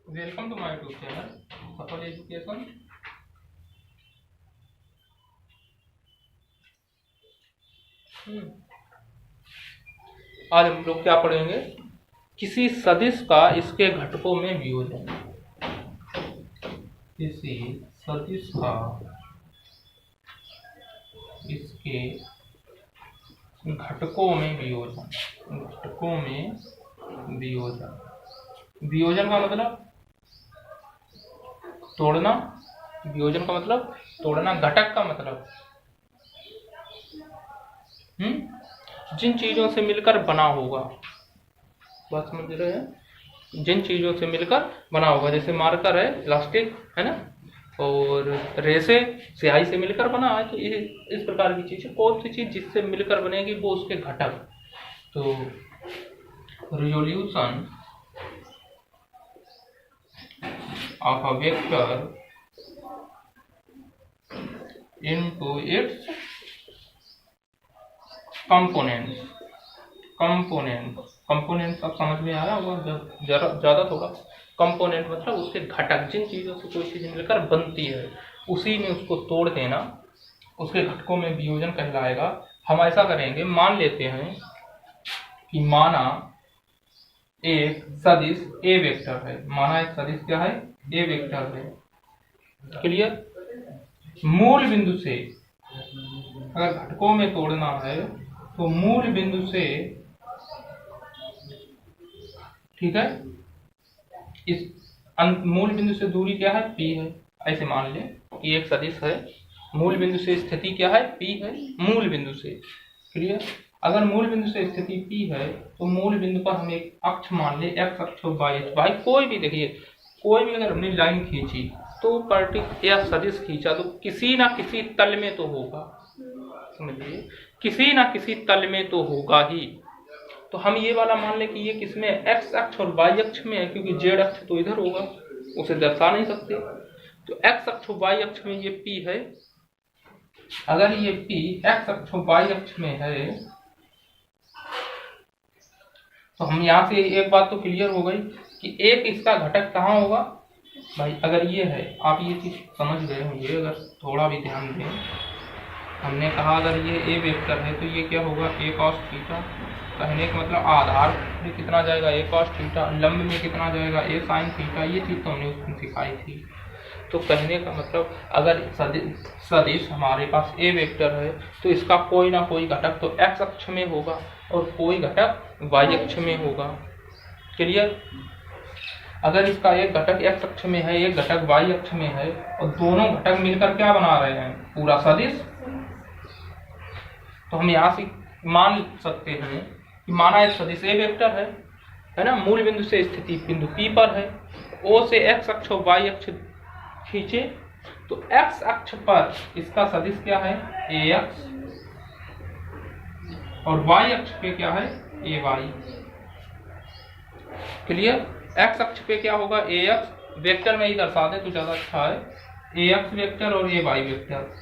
Welcome to my YouTube channel Safal education. आज हम लोग क्या पढ़ेंगे? किसी सदिश का इसके घटकों में वियोजन। किसी सदिश का इसके घटकों में वियोजन। घटकों में वियोजन। वियोजन का मतलब तोड़ना। वियोजन का मतलब तोड़ना। घटक का मतलब जिन चीजों से मिलकर बना होगा। बात समझ रहे हैं? जिन चीजों से मिलकर बना होगा, जैसे मार्कर है, इलास्टिक है ना, और रेसे स्याही से मिलकर बना है। तो ये इस प्रकार की चीज है। कौन सी चीज जिससे मिलकर बनेगी वो उसके घटक। तो resolution of a vector into its components। Component अब समझ में आ रहा होगा ज्यादा थोड़ा। कंपोनेंट मतलब उसके घटक, जिन चीजों से कोई चीज मिलकर बनती है उसी में उसको तोड़ देना उसके घटकों में वियोजन कहलाएगा। हम ऐसा करेंगे, मान लेते हैं कि माना एक सदिश ए वेक्टर है। माना एक सदिश क्या है? ए वेक्टर है। क्लियर? मूल बिंदु से अगर घटकों में तोड़ना है तो मूल बिंदु से, ठीक है, इस मूल बिंदु से दूरी क्या है? P है। ऐसे मान ले कि एक सदिश है, मूल बिंदु से स्थिति क्या है? P है। मूल बिंदु से, क्लियर? अगर मूल बिंदु से स्थिति P है तो मूल बिंदु पर हम एक अक्ष मान ले, x अक्ष और y अक्ष। भाई कोई भी देखिए, कोई भी अगर हमने लाइन खींची तो पर्टिकुलर या सदिश खींचा तो किसी ना किसी तल में तो होगा। समझिए, किसी ना किसी तल में तो होगा ही। तो हम ये वाला मान लें कि ये किसमें? x अक्ष और y अक्ष में है, क्योंकि z अक्ष तो इधर होगा, उसे दर्शा नहीं सकते। तो x अक्ष और y अक्ष में ये P है। अगर ये P x अक्ष और y अक्ष में है तो हम यहाँ से एक बात तो क्लियर हो गई कि एक इसका घटक कहाँ होगा। भाई अगर ये है, आप ये चीज समझ गए होंगे अगर थोड़ा भी ध्यान दें। हमने कहा अगर ये ए वेक्टर है तो ये क्या होगा? ए कॉस थीटा। कहने का मतलब आधार में कितना जाएगा? ए कॉस थीटा। लंब में कितना जाएगा? ए साइन थीटा। ये चीज तो हमने उसमें सिखाई थी। तो कहने का मतलब अगर सदिश हमारे पास ए वेक्टर है तो इसका कोई ना कोई घटक तो एक्स अक्ष में होगा और कोई घटक वाई अक्ष में होगा। क्लियर? अगर इसका एक घटक एक्स अक्ष में है, एक घटक वाई अक्ष में है, और दोनों घटक मिलकर क्या बना रहे हैं? पूरा सदिश। तो हम यहाँ से मान सकते हैं कि माना एक सदिश ए वेक्टर है ना, मूल बिंदु से स्थिति बिंदु P पर है, O से x अक्ष और y अक्ष खींचे तो x अक्ष पर इसका सदिश क्या है? ax, और y अक्ष पे क्या है? ay। क्लियर? x अक्ष पे क्या होगा? ax। वेक्टर में ही दर्शा दे तो ज्यादा अच्छा है। ax वेक्टर और ay वेक्टर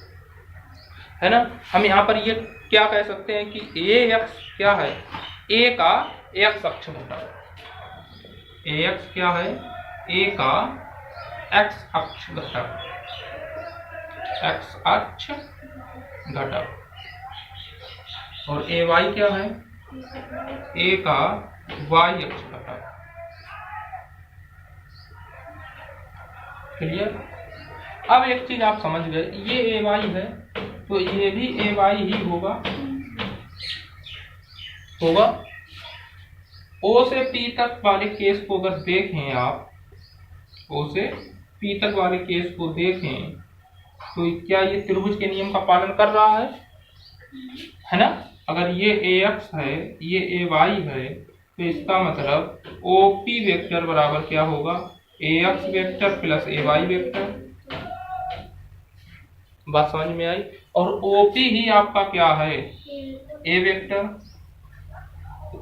है ना। हम यहाँ पर ये क्या कह सकते हैं कि ax क्या है? a का x अक्ष घटक। ax क्या है? a का x अक्ष घटक। x अक्ष घटक। और ay क्या है? a का y अक्ष घटक। क्लियर? अब एक चीज आप समझ गए, ये ay है तो ये भी ay ही होगा। O से P तक वाले केस को अगर देखें आप, O से P तक वाले केस को देखें तो क्या ये त्रिभुज के नियम का पालन कर रहा है ना? अगर ये ax है, ये ay है, तो इसका मतलब OP वेक्टर बराबर क्या होगा? ax vector plus ay vector. बात समझ में आई? और OP ही आपका क्या है? a vector.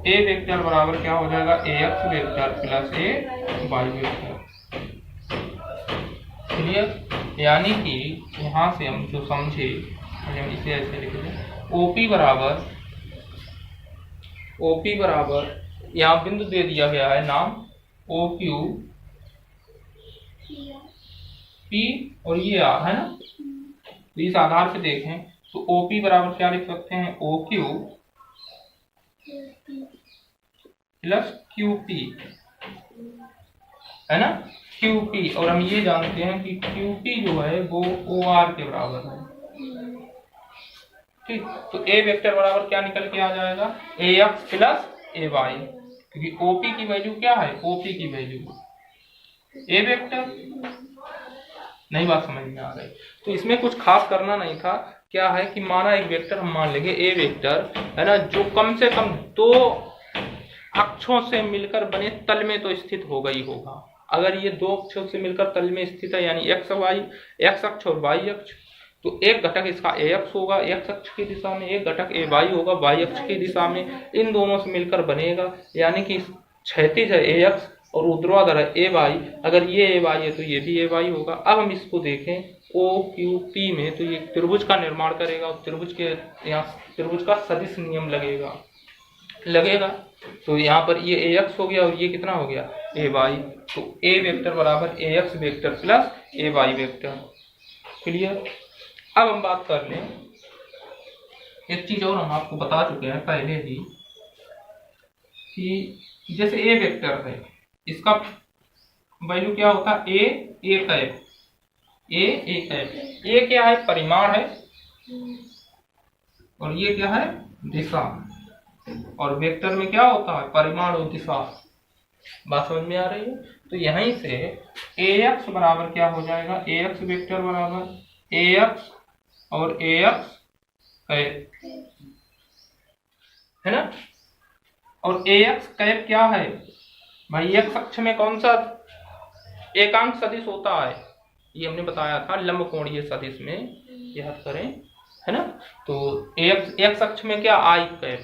a वेक्टर बराबर क्या हो जाएगा? ax vector plus ay vector. Clear? यानी कि यहाँ से हम जो समझे, हम इसे ऐसे लिख दें, OP बराबर यहाँ बिंदु दे दिया गया है नाम OQ P और ये R है ना। तो इस आधार से देखें तो OP बराबर क्या लिख सकते हैं, OQ प्लस QP है ना, QP। और हम ये जानते हैं कि QP जो है वो OR के बराबर है। ठीक, तो A वेक्टर बराबर क्या निकल के आ जाएगा, AX प्लस AY, क्योंकि OP की वैल्यू क्या है, OP की वैल्यू A वेक्टर। नई बात समझ में आ गई। तो इसमें कुछ खास करना नहीं था। क्या है कि माना एक वेक्टर हम मान लेंगे A वेक्टर है ना, जो कम से कम दो अक्षों से मिलकर बने तल में तो स्थित होगा ही होगा। अगर ये दो अक्षों से मिलकर तल में स्थित है, यानी x अक्ष और y अक्ष, तो एक घटक इसका ax होगा x अक्ष की दिशा में, एक घटक ay होगा y अक्ष की दिशा में। इन दोनों से मिलकर बनेगा, यानी कि क्षैतिज है ax और ऊर्ध्वाधर है ay। अगर ये ay है तो ये भी ay होगा। अब हम इसको देखें OQP में, तो ये त्रिभुज का निर्माण करेगा और त्रिभुज के यहाँ त्रिभुज का सदिश नियम लगेगा। तो यहाँ पर ये ax हो गया और ये कितना हो गया, ay। तो a वेक्टर बराबर ax vector plus ay vector. Clear. अब हम बात कर लें, एक चीज और हम आपको बता चुके हैं पहले ही कि जैसे a वेक्टर है, इसका वैल्यू क्या होता है, a कैप। a क्या है, परिमाण है, और ये क्या है, दिशा। और वेक्टर में क्या होता है, परिमाण और दिशा। बात समझ में आ रही है। तो यहीं से ax बराबर क्या हो जाएगा, ax वेक्टर बराबर ax और ax कैप है ना। और ax कैप क्या है भाई, x अक्ष में कौन सा एकांक सदिश होता है, ये हमने बताया था लंब कोणीय सदिश में, याद करें है ना। तो x अक्ष में क्या, i कैप,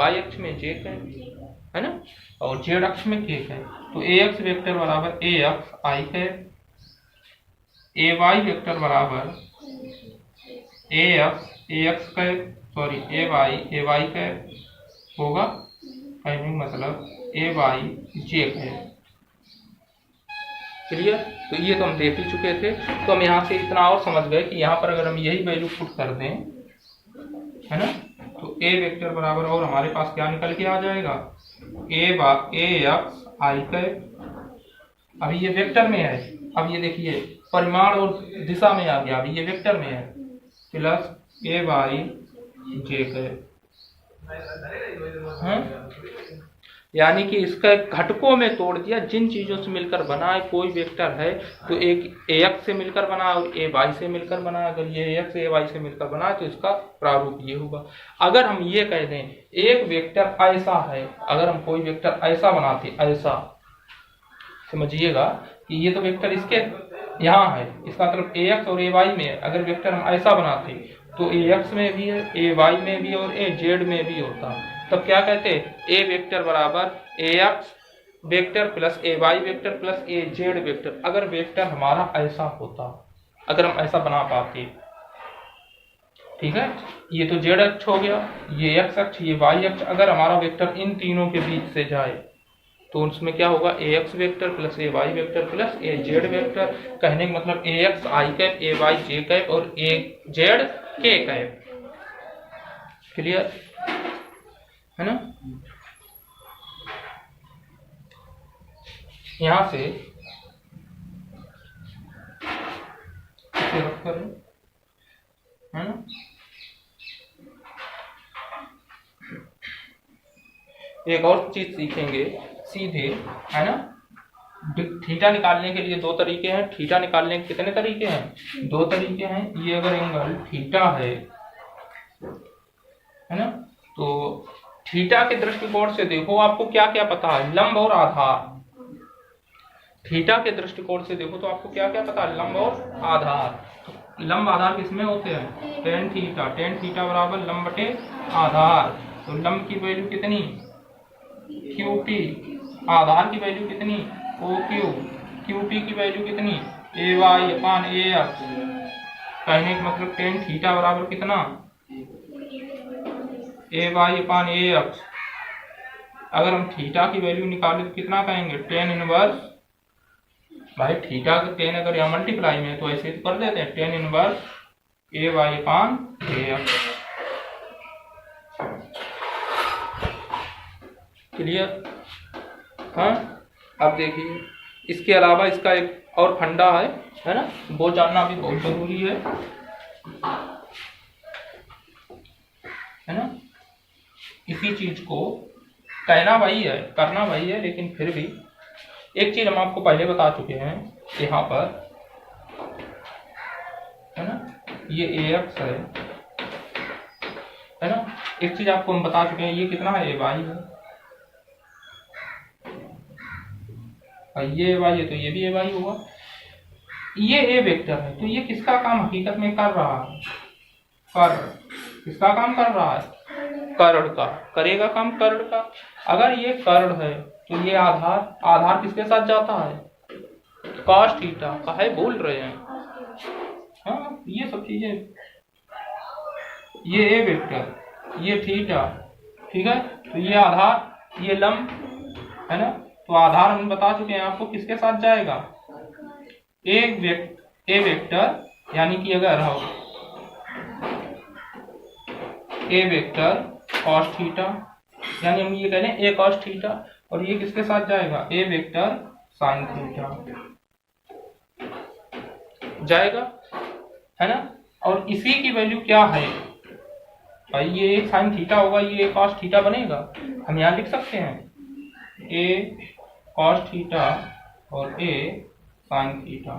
y अक्ष में j कैप है ना, और z अक्ष में k कैप। तो ax वेक्टर बराबर ax i cap, ay vector बराबर ax cap, sorry ay cap होगा, कहने मतलब ay j कैप। क्लियर। तो ये तो हम देख ही चुके थे। तो हम यहाँ से इतना और समझ गए कि यहाँ पर अगर हम यही वैल्यू पुट कर दें है ना, तो a वेक्टर बराबर और हमारे पास क्या निकल के आ जाएगा, ax i कैप। अभी ये वेक्टर में है, अब ये देखिए परिमाण और दिशा में आ गया, अभी ये वेक्टर में है, प्लस ay j कैप। यानी कि इसका घटकों में तोड़ दिया, जिन चीजों से मिलकर बना है कोई वेक्टर है, तो एक ax से मिलकर बना है और ay से मिलकर बना है। अगर ये ax ay से मिलकर बना है तो इसका प्रारूप ये होगा। अगर हम ये कह दें एक वेक्टर ऐसा है, अगर हम कोई वेक्टर ऐसा बनाते, ऐसा समझिएगा कि ये तो वेक्टर इसके यहाँ है, इसका मतलब ax और ay में अगर वेक्टर हम ऐसा बनाते तो ax में भी है, ay में भी और az में भी होता। तब क्या कहते हैं, a वेक्टर बराबर ax vector plus ay vector plus az vector. अगर वेक्टर हमारा ऐसा होता, अगर हम ऐसा बना पाते, ठीक है। ये तो z अक्ष हो गया, ये x अक्ष, ये y अक्ष। अगर हमारा वेक्टर इन तीनों के बीच से जाए तो उसमें क्या होगा, ax vector plus ay vector plus az vector. कहने का मतलब ax i cap, ay j cap और az k कैप। क्लियर है ना। यहां से रख कर है ना, एक और चीज सीखेंगे सीधे है ना। थीटा निकालने के लिए दो तरीके हैं। थीटा निकालने के कितने तरीके हैं, दो तरीके हैं। ये अगर एंगल थीटा है ना, तो थीटा के दृष्टिकोण से देखो आपको क्या क्या पता है, लंब और आधार। थीटा के दृष्टिकोण से देखो तो आपको क्या क्या पता है, लंब और आधार। लंब आधार किसमें होते हैं, टेन थीटा। टेन थीटा बराबर लंब बटे आधार। तो लंब की वैल्यू कितनी, QP, आधार की वैल्यू कितनी, OQ, QP की वैल्यू कितनी, AY अपान AX। कहने का मतलब टेन थीटा बराबर कितना, AY अपान AX। अगर हम थीटा की वैल्यू निकालें तो कितना कहेंगे, टेन इनवर्स भाई थीटा का टेन अगर यहाँ मल्टीप्लाई में है तो ऐसे तो कर देते हैं, टेन इनवर्स ए वाई अपान ए एक्स। क्लियर? हाँ, अब देखिए इसके अलावा इसका एक और फंडा है ना, वो जानना भी बहुत जरूरी है ना। इसी चीज को कहना वही है, करना वही है, लेकिन फिर भी एक चीज हम आपको पहले बता चुके हैं यहाँ पर, है ना, ये AX है ना। एक चीज आपको हम बता चुके हैं, ये कितना है, AY है, और ये AY है तो ये भी AY होगा। ये A वेक्टर है, तो ये किसका काम हकीकत में कर रहा है, किसका काम कर रहा है, कर्ण का, करेगा काम कर्ण का। अगर ये कर्ण है तो ये आधार किसके साथ जाता है, कॉस थीटा का है, बोल रहे हैं। हाँ, ये सब चीजें, ये ए वेक्टर, ये थीटा, ठीक है, तो ये आधार, ये लंब, है ना। तो आधार हम बता चुके हैं आपको किसके साथ जाएगा, ए वेक्टर, यानी कि अगर हो ए वेक्टर कॉस थीटा, यानी हम ये कह रहे हैं ए कॉस थीटा, और ये किसके साथ जाएगा, ए वेक्टर साइन थीटा जाएगा, है ना। और इसी की वैल्यू क्या है भाई, ये साइन थीटा होगा, ये कॉस थीटा बनेगा। हम यहाँ लिख सकते हैं ए कॉस थीटा और ए साइन थीटा।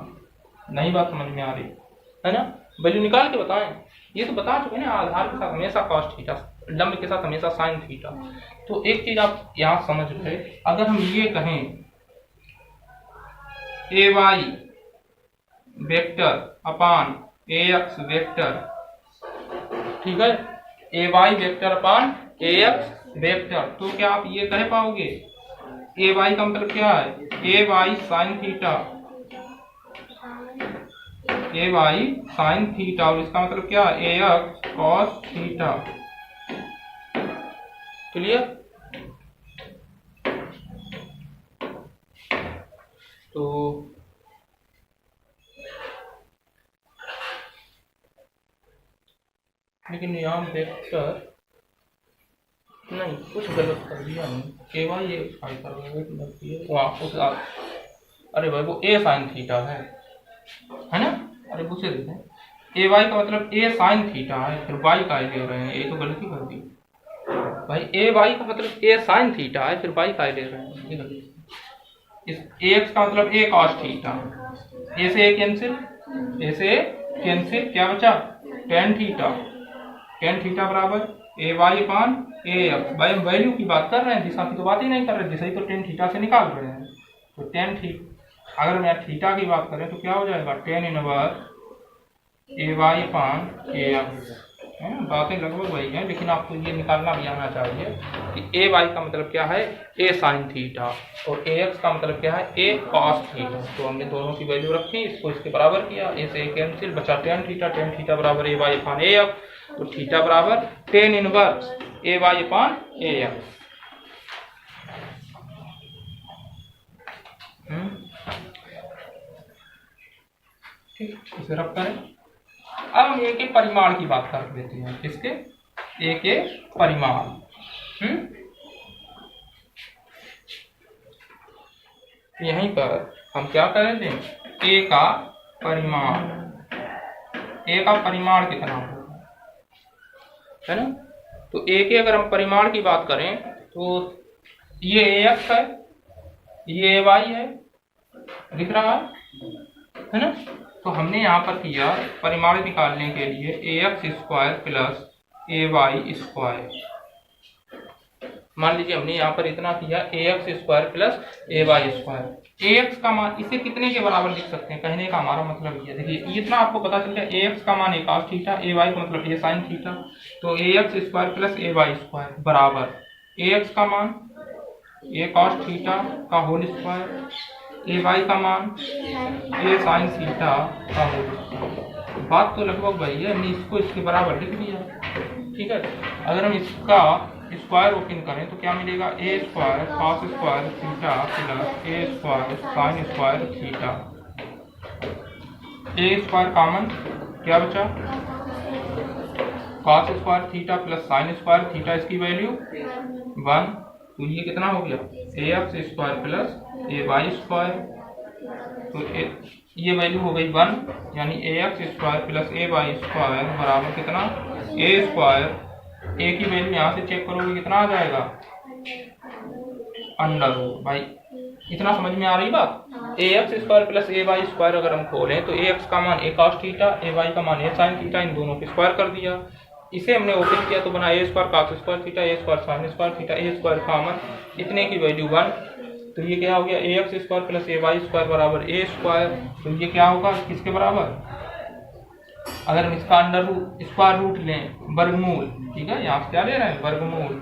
नहीं बात समझ में आ रही है ना, वैल्यू निकाल के बताएं। ये तो बता चुके हैं ना, आधार के साथ हमेशा कॉस थीटा, लंब के साथ हमेशा साइन थीटा। तो एक चीज आप यहाँ समझ रहे, अगर हम ये कहें ए वाई वेक्टर अपान ए एक्स वेक्टर, ठीक है, ए वाई वेक्टर अपान ए एक्स वेक्टर, तो क्या आप ये कह पाओगे, ए वाई का मतलब क्या है, ए वाई साइन थीटा, ए वाई साइन थीटा, और इसका मतलब क्या है, ए एक्स कॉस थीटा। क्लियर? तो लेकिन यहाँ वेक्टर नहीं, कुछ गलत कर दिया हमने, ए वाई ये वहाँ, अरे भाई वो ए साइन थीटा है ना, अरे पूछे देते, ए वाई का मतलब ए साइन थीटा है, फिर वाई का ले रहे हैं, ये तो गलती कर दी भाई। ए वाई का मतलब ए साइन थीटा है, फिर वाई का ले रहे हैं, ये गलती। इस एक्स का मतलब ए कॉस थीटा, ए से ए कैंसिल, ए से कैंसिल, क्या बचा, टेन थीटा, टेन थीटा बराबर ए वाई अपान ए एक्स। भाई हम वैल्यू की बात कर रहे हैं, दिशा की तो बात ही नहीं कर रहे, दिशा ही तो टेन थीटा से निकाल रहे हैं। तो टेन थीटा, अगर मैं थीटा की बात करें तो क्या हो जाएगा, टेन इनवर्स ए वाई अपान ए एक्स। बातें लगभग वही हैं, लेकिन आपको ये निकालना भी आना चाहिए कि ए वाई का मतलब क्या है, ए साइन थीटा, और ए एक्स का मतलब क्या है, ए कॉस थीटा। तो हमने दोनों की वैल्यू रखी, इसको इसके बराबर किया, ए से ए कैंसिल, बचा टेन थीटा, टेन थीटा बराबर ए वाई अपान ए एक्स, तो थीटा बराबर टेन इनवर्स ए वाई अपान ए एक्स। ठीक, इसे रब करें। अब हम ए के परिमाण की बात कर लेते हैं, किसके, ए के परिमाण। यहीं पर हम क्या करेंगे, ए का परिमाण, ए का परिमाण कितना होगा, है ना। तो ए के अगर हम परिमाण की बात करें तो ये ए एक्स है, ये ए वाई है, दिख रहा है ना। तो हमने यहाँ पर किया परिमाण निकालने के लिए ए x square plus a y square. मान लीजिए हमने यहाँ पर इतना किया, ए x square plus a y square. A x का मान इसे कितने के बराबर लिख सकते हैं, कहने का हमारा मतलब ये, देखिए इतना आपको पता चल गया, ए एक्स का मान ए कॉस थीटा, ए वाई का मतलब ए साइन थीटा। तो ए x square plus a y square बराबर ए एक्स का मान ए कॉस थीटा का होल स्क्वायर, ए वाई का मान ए साइन थीटा का होल स्क्वायर। बात तो लगभग वही है, हमने इसको इसके बराबर लिख दिया, ठीक है। अगर हम इसका स्क्वायर ओपन करें तो क्या मिलेगा, a square cos square theta plus a square sine square theta. A square common, क्या बचा, cos square theta plus sine square theta, इसकी वैल्यू 1, तो ये कितना हो गया, a x square plus a y square, तो ये वैल्यू हो गई 1, यानी a x square plus a y square बराबर कितना, ए स्क्वायर, ए की वैल्यू यहाँ से चेक करोगे कितना आ जाएगा, अंडर रूट। भाई इतना समझ में आ रही बात, ए x square plus a y square अगर हम खोलें तो ए एक्स का मान ए कॉस थीटा, ए वाई का मान ए साइन थीटा, इन दोनों को स्क्वायर कर दिया, इसे हमने ओपन किया तो बना ए square cos square theta, a square sine square theta, a square common, इतने की वैल्यू 1, तो ये क्या हो गया, a x square plus a y square बराबर ए स्क्वायर, तो ये क्या होगा किसके बराबर, अगर हम इसका अंडर रूट स्क्वायर रूट लें वर्गमूल, ठीक है, यहाँ से क्या ले रहे हैं वर्गमूल,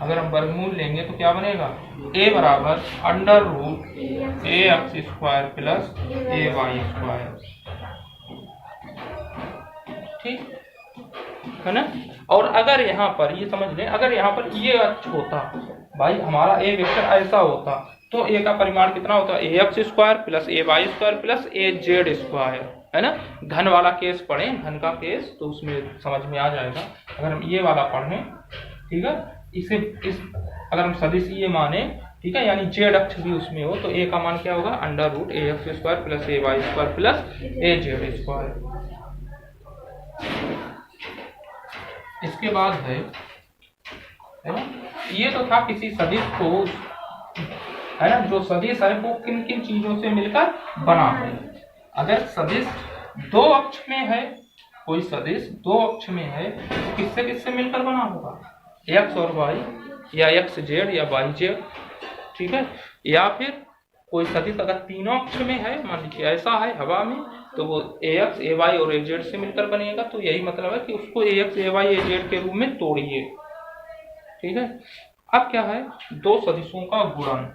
अगर हम वर्गमूल लेंगे तो क्या बनेगा, a बराबर under root A x square plus a y square, ठीक है ना। और अगर यहाँ पर ये समझ लें, अगर यहाँ पर ये अक्ष होता, भाई हमारा ए वेक्टर ऐसा होता तो ए का परिमाण कितना होता, ए x square plus a y square plus A Z square, है ना। घन वाला केस पढ़ें, घन का केस, तो उसमें समझ में आ जाएगा। अगर हम ये वाला पढ़ें, ठीक है, इसे इस अगर हम सदिश ये माने, ठीक है, यानी जेड अक्ष भी उसमें हो, तो ए का मान क्या होगा, under root A x square plus a y square plus A Z square. इसके बाद है ना, ये तो था किसी सदिश को, है ना, जो सदिश है वो किन किन चीजों से मिलकर बना है। अगर सदिश दो अक्ष में है, कोई सदिश दो अक्ष में है, तो किससे किससे मिलकर बना होगा, एक्स और वाई, या एक्स जेड या वाई जेड, ठीक है। या फिर कोई सदिश अगर तीनों अक्ष में है, मान लीजिए ऐसा है हवा में, तो वो ए एक्स ए वाई और ए जेड से मिलकर बनेगा, तो यही मतलब है कि उसको ए एक्स ए वाई ए जेड के रूप में तोड़िए, ठीक है। अब क्या है, दो सदिशों का गुणन,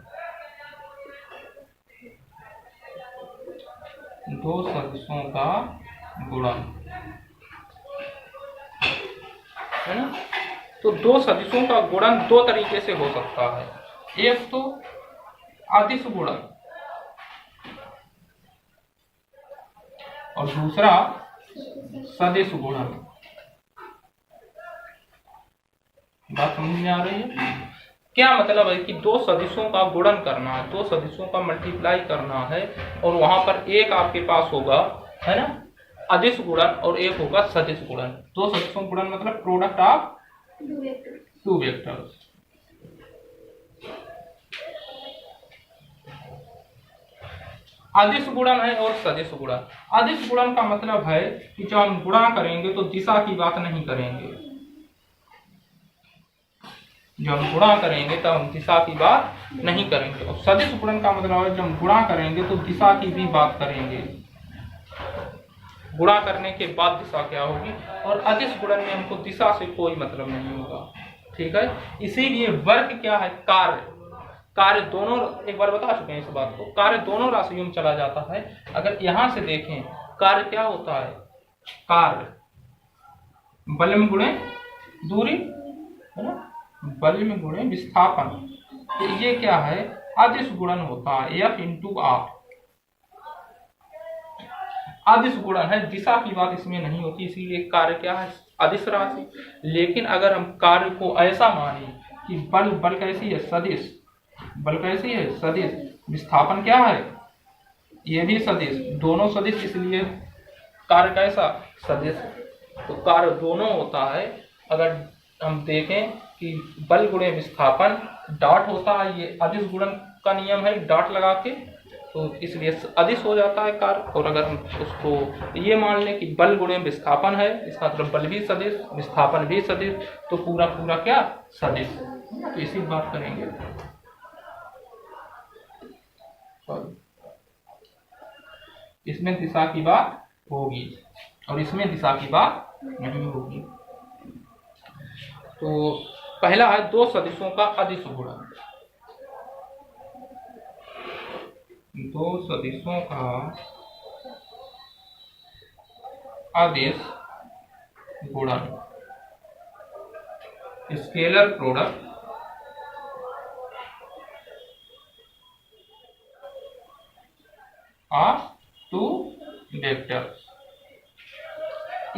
दो सदिशों का गुणन, है ना। तो दो सदिशों का गुणन दो तरीके से हो सकता है, एक तो अदिश गुणन और दूसरा सदिश गुणन। बात समझ में आ रही है, क्या मतलब है कि दो सदिशों का गुणन करना है, दो सदिशों का मल्टीप्लाई करना है, और वहां पर एक आपके पास होगा, है ना, अदिश गुणन, और एक होगा सदिश गुणन। दो सदिशों गुणन मतलब प्रोडक्ट ऑफ टू वेक्टर्स। अदिश गुणन है और सदिश गुणन। अदिश गुणन का मतलब है कि जब हम गुणा करेंगे तो दिशा की बात नहीं करेंगे, जब हम गुणा करेंगे तब हम दिशा की बात नहीं करेंगे। और सदिश गुणन का मतलब है जब हम गुणा करेंगे तो दिशा की भी बात करेंगे, गुणा करने के बाद दिशा क्या होगी। और अदिश गुणन में हमको दिशा से कोई मतलब नहीं होगा, ठीक है। इसीलिए वर्ग क्या है, कार्य, कार्य दोनों, एक बार बता चुके हैं इस बात को, कार्य दोनों राशियों में चला जाता है। अगर यहां से देखें, कार्य क्या होता है, कार्य बल में गुणे दूरी, है ना, बल में गुणे विस्थापन, तो ये क्या है, अदिश गुणन होता है, F इंटू आर। अदिश गुणन है, दिशा की बात इसमें नहीं होती, इसीलिए कार्य क्या है, अदिश राशि। लेकिन अगर हम कार्य को ऐसा माने कि बल, बल कैसी है, सदिश, बल कैसी है, सदिश, विस्थापन क्या है, ये भी सदिश, दोनों सदिश, इसलिए कार्य कैसा, सदिश। तो कार्य दोनों होता है। अगर हम देखें कि बल गुणे विस्थापन डॉट होता है, ये अदिश गुणन का नियम है, डॉट लगा के, तो इसलिए अदिश हो जाता है कार्य। और अगर हम उसको ये मान लें कि बल गुणे विस्थापन है, इसका मतलब बल भी सदिश, विस्थापन भी सदिश, तो पूरा पूरा क्या, सदिश। तो इसी बात करेंगे, इसमें दिशा की बात होगी और इसमें दिशा की बात नहीं होगी। तो पहला है दो सदिशों का अदिश गुणन, दो सदिशों का अदिश गुणन। Scalar product of two vectors.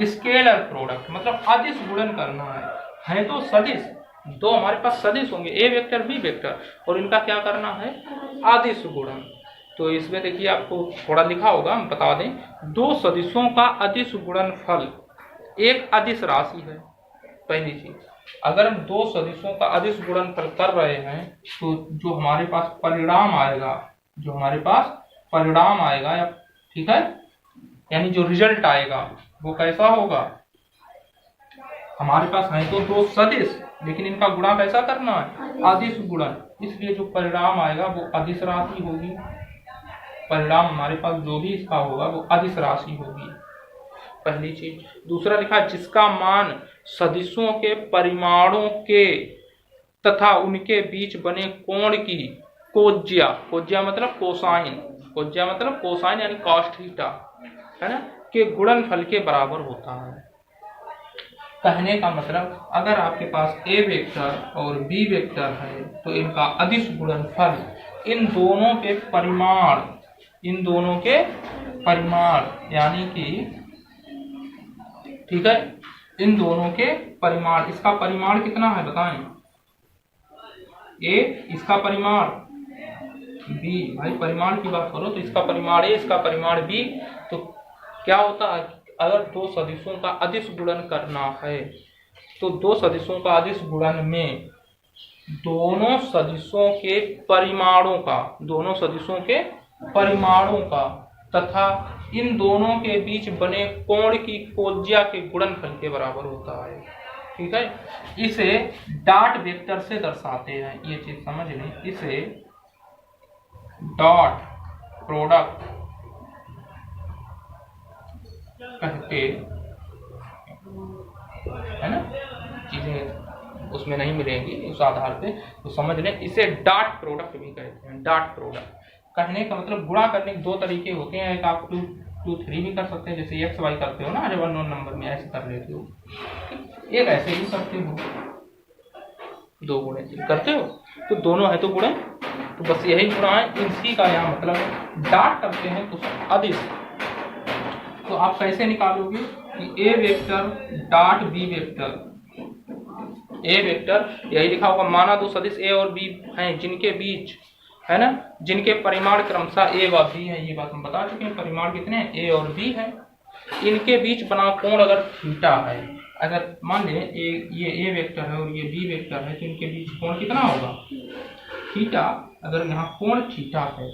Scalar product मतलब अदिश गुणन करना है तो सदिश, दो हमारे पास सदिश होंगे ए वेक्टर बी वेक्टर, और इनका क्या करना है, अदिश गुणन। तो इसमें देखिए आपको थोड़ा लिखा होगा, हम बता दें, दो सदिशों का अदिश गुणनफल एक अदिश राशि है। पहली चीज, अगर हम दो सदिशों का अदिश गुणनफल कर रहे हैं तो जो हमारे पास परिणाम आएगा, जो हमारे पास परिणाम आएगा, या ठीक है, यानी जो रिजल्ट आएगा वो कैसा होगा, हमारे पास है तो दो सदिश, लेकिन इनका गुणा कैसा करना है, अदिश गुणन, इसलिए जो परिणाम आएगा वो अदिश राशि होगी। परिणाम हमारे पास जो भी इसका होगा वो अदिश राशि होगी, पहली चीज। दूसरा लिखा, जिसका मान सदिशों के परिमाणों के तथा उनके बीच बने कोण की कोज्या, कोज्या मतलब कोसाइन, कोज्या मतलब कोसाइन यानी कॉस थीटा, है ना, के गुणनफल के बराबर होता है। कहने का मतलब, अगर आपके पास ए वेक्टर और बी वेक्टर है तो इनका अदिश गुणनफल इन दोनों के परिमाण, इन दोनों के परिमाण यानी कि, ठीक है, इन दोनों के परिमाण, इसका परिमाण कितना है बताएं, ए, इसका परिमाण बी, भाई परिमाण की बात करो तो इसका परिमाण ए, इसका परिमाण बी, तो क्या होता है, अगर दो सदिशों का अदिश गुणन करना है तो दो सदिशों का अदिश गुणन में दोनों सदिशों के परिमाणों का, दोनों सदिशों के परिमाणों का तथा इन दोनों के बीच बने कोण की कोज्या के गुणनफल के बराबर होता है। ठीक है, इसे डॉट वेक्टर से दर्शाते हैं, ये चीज समझ लें, इसे डॉट प्रोडक्ट कहते है ना, चीजें उसमें नहीं मिलेंगी उस आधार पे, तो समझ लें इसे डॉट प्रोडक्ट भी कहते हैं। डॉट प्रोडक्ट कहने का मतलब, गुणा करने के दो तरीके होते हैं, एक आप 2 3 भी कर सकते हैं, जैसे एक्स वाई करते हो ना, जब अननोन नंबर में ऐसे कर लेते हो, एक ऐसे भी करते हो, दो गुणे करते हो तो दोनों है तो गुणे, तो बस यही गुणा है, इसी का यहाँ मतलब डॉट करते हैं तो अदिश। तो आप कैसे निकालोगे कि A vector dot B vector, A vector यही लिखा होगा, माना दो सदिश ए और बी हैं जिनके बीच, है ना, जिनके परिमाण क्रमशः ए व बी है, ये बात हम बता चुके हैं, परिमाण कितने हैं, ए और बी है, इनके बीच बना कोण अगर थीटा है, अगर मान लें ये ए वेक्टर है और ये बी वेक्टर है, तो इनके बीच कोण कितना होगा, थीटा। अगर यहाँ कोण थीटा है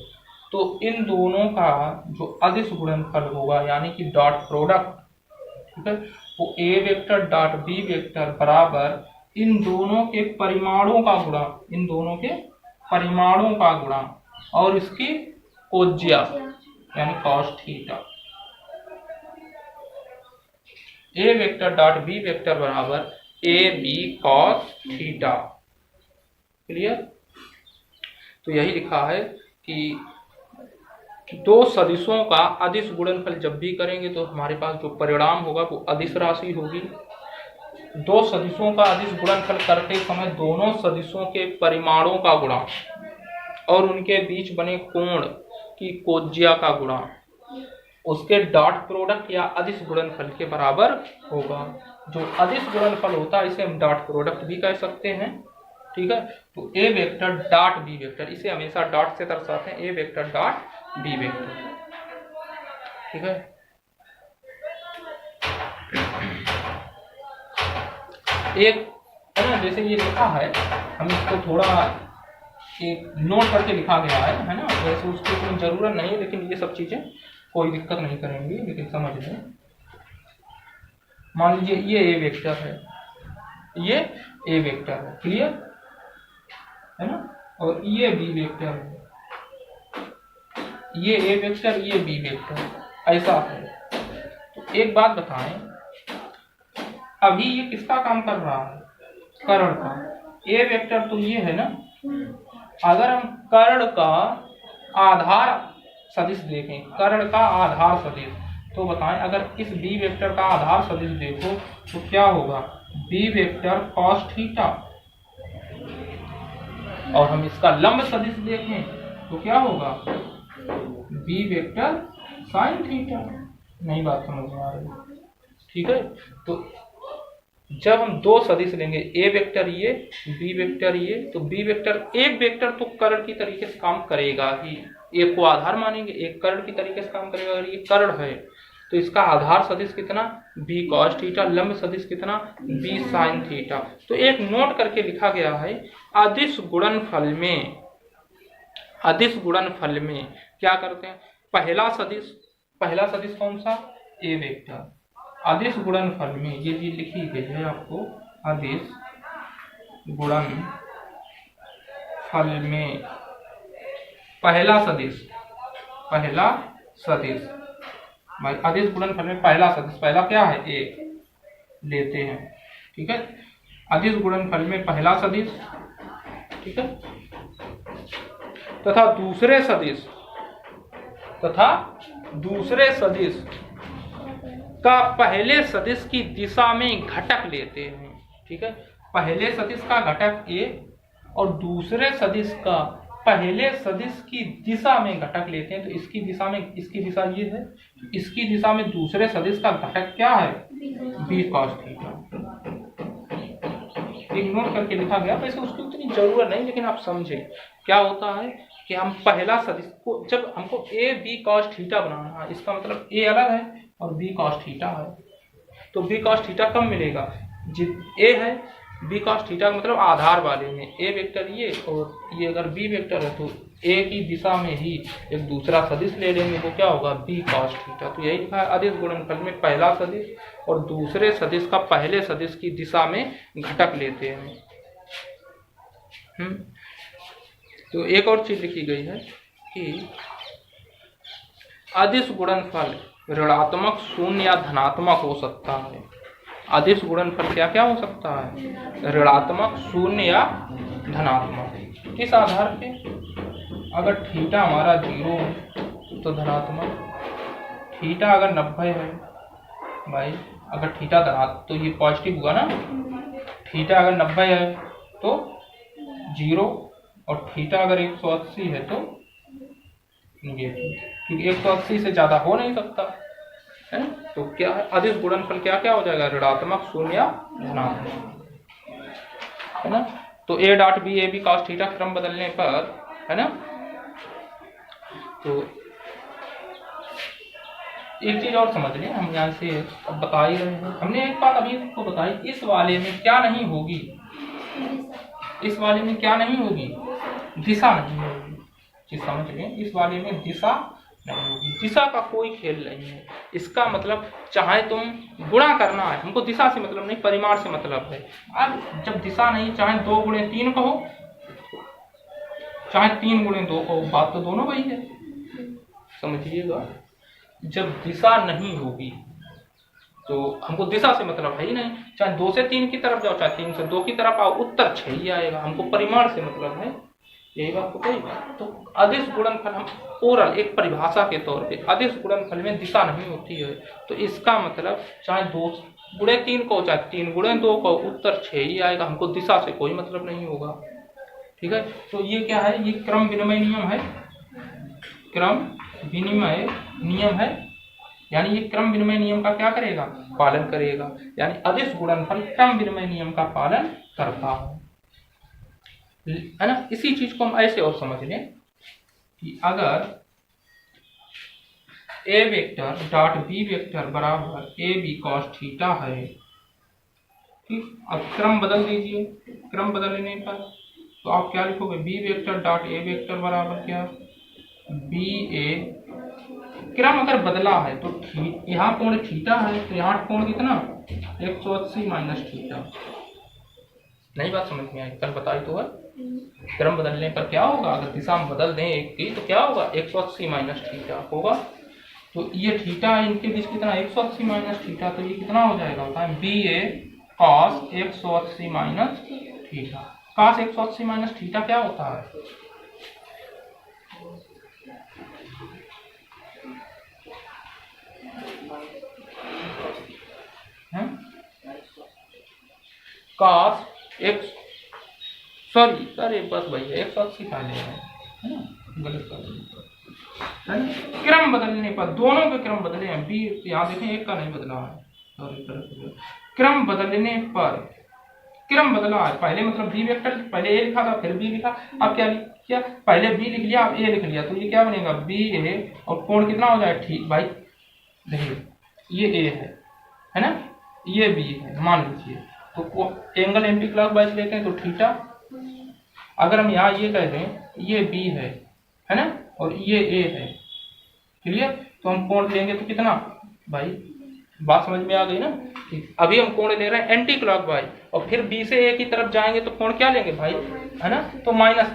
तो इन दोनों का जो अदिश गुणनफल होगा यानी कि डॉट प्रोडक्ट, ठीक है, वो ए वेक्टर डॉट बी वेक्टर बराबर इन दोनों के परिमाणों का गुणा, इन दोनों के परिमाणों का गुणा और इसकी कोज्या यानी cos theta. A vector dot B vector बराबर A B cos theta. Clear? तो यही लिखा है कि दो सदिशों का अदिश गुणनफल जब भी करेंगे तो हमारे पास जो परिणाम होगा वो अदिश राशि होगी। दो सदिशों का अदिश गुणनफल करते समय दोनों सदिशों के परिमाणों का गुणा और उनके बीच बने कोण की कोज्या का गुणा उसके डॉट प्रोडक्ट या अदिश गुणनफल के बराबर होगा। जो अदिश गुणनफल होता है इसे हम डॉट प्रोडक्ट भी कह सकते हैं। ठीक है, तो ए वेक्टर डॉट बी वेक्टर, इसे हमेशा डॉट से दर्शाते हैं, ए वेक्टर डॉट बी वेक्टर। ठीक है, एक है ना, जैसे ये लिखा है, हम इसको थोड़ा एक नोट करके लिखा गया है ना, वैसे उसकी कोई जरूरत नहीं है, लेकिन ये सब चीजें कोई दिक्कत नहीं करेंगी, लेकिन समझ लें। मान लीजिए ये ए वेक्टर है, ये ए वेक्टर है, क्लियर है ना, और ये बी वेक्टर है, ये ए वेक्टर, ये बी वेक्टर, ऐसा है। तो एक बात बताएं, अभी ये किसका काम कर रहा है, कर्ण का। ए वेक्टर तो ये है ना, अगर हम कर्ण का आधार सदिश देखें, कर्ण का आधार सदिश, तो बताएं अगर इस बी वेक्टर का आधार सदिश देखो तो क्या होगा, बी वेक्टर कॉस थीटा, और हम इसका लंब सदिश देखें तो क्या होगा, बी वेक्टर साइन थीटा। नई बात समझ में आ रही है, ठीक है। तो जब हम दो सदिश लेंगे, ए वेक्टर ये, बी वेक्टर ये, तो बी वेक्टर, एक वेक्टर तो कर्ण की तरीके से काम करेगा ही, एक को आधार मानेंगे, एक कर्ण की तरीके से काम करेगा। अगर ये कर्ण है तो इसका आधार सदिश कितना, बी कॉस थीटा, लंब सदिश कितना, बी साइन थीटा। तो एक नोट करके लिखा गया है, अदिश गुणनफल में, अदिश गुणनफल में क्या करते हैं, पहला सदिश कौन सा, ए वेक्टर। अदिश गुणनफल में ये चीज लिखी गई है आपको, अदिश गुणनफल में पहला सदिश भाई, अदिश गुणनफल में पहला सदिश, पहला क्या है, ए लेते हैं, ठीक है। अदिश गुणनफल में पहला सदिश, ठीक है, तथा दूसरे सदिश का पहले सदिश की दिशा में घटक लेते हैं, ठीक है। पहले सदिश का घटक ए और दूसरे सदिश का पहले सदिश की दिशा में घटक लेते हैं। तो इसकी दिशा में, इसकी दिशा ये है, इसकी दिशा में दूसरे सदिश का घटक क्या है, बी कॉस थीटा। इग्नोर करके लिखा गया, वैसे उसकी उतनी जरूरत नहीं, लेकिन आप समझे क्या होता है कि हम पहला सदिश को, जब हमको ए बी कॉस थीटा बनाना है, इसका मतलब ए अलग है और बी कॉस थीटा है, तो बी कॉस थीटा कब मिलेगा, ए है, बी कॉस थीटा का मतलब आधार वाले में ए वेक्टर ये, और ये अगर बी वेक्टर है तो ए की दिशा में ही एक दूसरा सदिश ले लेंगे, तो क्या होगा, बी कॉस थीटा। तो यही लिखा है, अदिश गुणनफल में पहला सदिश और दूसरे सदिश का पहले सदिश की दिशा में घटक लेते हैं। तो एक और चीज लिखी गई है कि अदिश गुणनफल ऋणात्मक, शून्य या धनात्मक हो सकता है। अदिश गुणनफल क्या क्या हो सकता है, ऋणात्मक, शून्य या धनात्मक। किस आधार पे, अगर थीटा हमारा 0 है तो धनात्मक, थीटा अगर 90 है भाई, अगर थीटा धनात्मक तो ये पॉजिटिव हुआ ना, थीटा अगर 90 है तो 0, और थीटा अगर 180 है तो निगेटिव, क्योंकि 180 से ज्यादा हो नहीं सकता है। तो क्या है, अदिश गुणनफल क्या क्या हो जाएगा, ऋणात्मक, शून्य या धनात्मक, है ना। तो A dot B, A B cos theta क्रम बदलने पर, है ना। तो एक चीज और समझ लें, हम यहाँ से अब बता ही रहे हैं, हमने एक बात अभी आपको बताई, इस वाले में क्या नहीं होगी, इस वाले में क्या नहीं होगी, दिशा नहीं होगी। चीज समझ लें, इस वाले में दिशा नहीं होगी, दिशा का कोई खेल नहीं है। इसका मतलब चाहे तुम गुणा करना है, हमको दिशा से मतलब नहीं, परिमाण से मतलब है। अब जब दिशा नहीं, चाहे 2 गुणे 3 कहो, चाहे 3 गुणे 2 कहो, बात तो दोनों वही है, समझिएगा। जब दिशा नहीं होगी तो हमको दिशा से मतलब है ही नहीं, चाहे 2 से 3 की तरफ जाओ, चाहे 3 से 2 की तरफ आओ, उत्तर 6 ही आएगा, हमको परिमाण से मतलब है, यही बात तो कही। तो अदिश गुणनफल हम ओरल एक परिभाषा के तौर पे, अदिश गुणनफल में दिशा नहीं होती है, तो इसका मतलब चाहे 2 गुणे 3 को, चाहे 3 गुणे 2 को, उत्तर 6 ही आएगा, हमको दिशा से कोई मतलब नहीं होगा, ठीक है। तो ये क्या है, ये क्रम विनिमय नियम है, क्रम विनिमय नियम है, यानी ये क्रम विनिमय नियम का क्या करेगा, पालन करेगा, यानी अदिश गुणनफल क्रम विनिमय नियम का पालन करता है ना। इसी चीज को हम ऐसे और समझ लें कि अगर ए वेक्टर डॉट बी वेक्टर बराबर ए बी कॉस थीटा है, ठीक, अब क्रम बदल दीजिए, क्रम बदलने पर तो आप क्या लिखोगे, B vector dot A vector बराबर क्या, बी ए, क्रम अगर बदला है तो यहाँ कोण थीटा है, तो यहाँ कोण कितना, 180 माइनस थीटा। नई बात समझ में आई, कल बताई तो है। क्रम बदलने पर क्या होगा, अगर दिशा में बदल दें एक की तो क्या होगा, 180 माइनस थीटा होगा। तो ये थीटा इनके बीच कितना, 180 माइनस थीटा, तो ये कितना हो जाएगा, होता है b a cos 180 minus theta. Cos 180 minus theta क्या होता है, cos x, सॉरी अरे बस भैया 180 पहले है ना, गलत कर दिया। क्रम बदलने पर दोनों के क्रम बदले हैं, बी यहाँ देखें एक का नहीं बदला है, सॉरी क्रम बदलने पर, क्रम बदला है, पहले मतलब बी वेक्टर पहले ए लिखा था फिर बी लिखा, अब क्या किया, पहले बी लिख लिया अब ए लिख लिया, तो ये क्या बनेगा बी ए, और कोण कितना हो जाए ठीक भाई, देखिए ये ए है ना, ये बी है मान लीजिए, तो एंगल एंटी क्लॉकवाइज लेते हैं तो थीटा, अगर हम यहाँ ये कह दें ये बी है ना, और ये ए है, क्लियर, तो हम कोण लेंगे तो कितना भाई, बात समझ में आ गई ना, ठीक। अभी हम कोण ले रहे हैं एंटी क्लॉकवाइज, और फिर बी से ए की तरफ जाएंगे तो कोण क्या लेंगे भाई, है ना, तो माइनस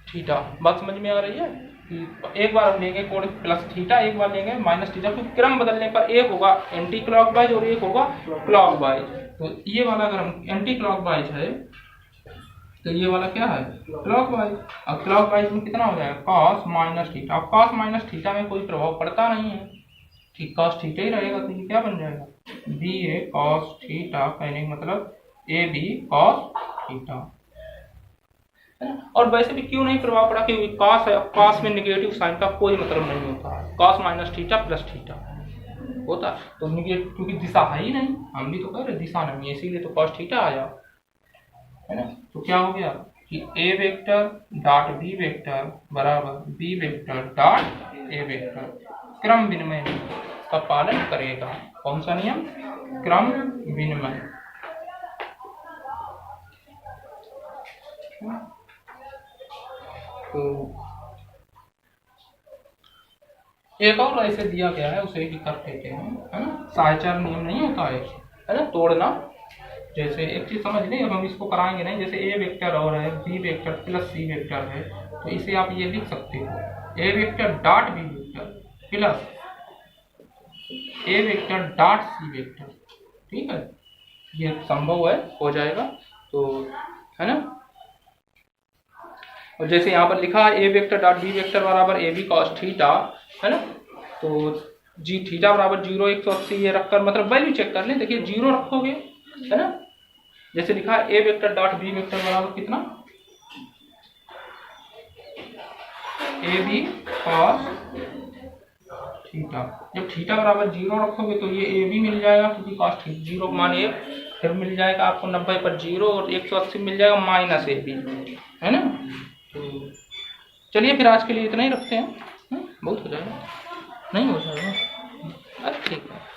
थीटा, बात समझ में आ रही है, एक बार हम लेंगे कोण प्लस थीटा, एक बार लेंगे माइनस थीटा, क्योंकि क्रम बदलने पर एक होगा एंटी क्लॉकवाइज और एक होगा क्लॉकवाइज, तो ये वाला अगर हम एंटी क्लॉकवाइज है तो ये वाला क्या है क्लॉकवाइज, अब क्लॉकवाइज में कितना हो जाएगा cos माइनस थीटा, अब cos माइनस थीटा में कोई प्रभाव पड़ता नहीं है, ठीक, cos थीटा ही रहेगा, तो ये क्या बन जाएगा बी ए cos थीटा, कहने का मतलब ए बी cos थीटा, और वैसे भी क्यों नहीं प्रभाव पड़ा, क्योंकि cos है, cos में निगेटिव साइन का कोई मतलब नहीं होता है, cos minus theta plus theta होता, तो निगेटिव क्योंकि दिशा है ही नहीं, हम भी तो कह रहे दिशा नहीं है, इसीलिए तो cos थीटा आया, है ना, तो क्या हो गया कि A vector dot B vector बराबर B vector dot A vector क्रम विनिमय का पालन करेगा, कौन सा नियम, क्रम विनिमय, तो एक और ऐसे दिया गया है उसे भी कर देते हैं, है ना, साहचर्य नियम नहीं होता है ना, तोड़ना, जैसे एक चीज समझ लें, अब हम इसको कराएंगे नहीं, जैसे ए वेक्टर और है b vector plus c vector है, तो इसे आप ये लिख सकते हो a vector dot B vector plus a vector dot c vector, ठीक है, ये संभव है, हो जाएगा, तो है ना, और जैसे यहाँ पर लिखा है ए वेक्टर डॉट बी वेक्टर बराबर ए बी कॉस थीटा, है ना, तो जी थीटा बराबर 0 180 ये रखकर मतलब वैल्यू चेक कर लें, देखिए 0 रखोगे, है ना, जैसे लिखा है ए वेक्टर डॉट बी वेक्टर बराबर कितना ए बी कॉस थीटा, जब थीटा बराबर 0 रखोगे तो ये ए बी मिल जाएगा, क्योंकि कॉस थीटा 0 मान 1, फिर मिल जाएगा आपको 90 पर 0 और 180 मिल जाएगा माइनस ए बी, है ना, तो चलिए फिर आज के लिए इतना ही रखते हैं, बहुत हो जाएगा, नहीं हो जाएगा, अच्छा ठीक है।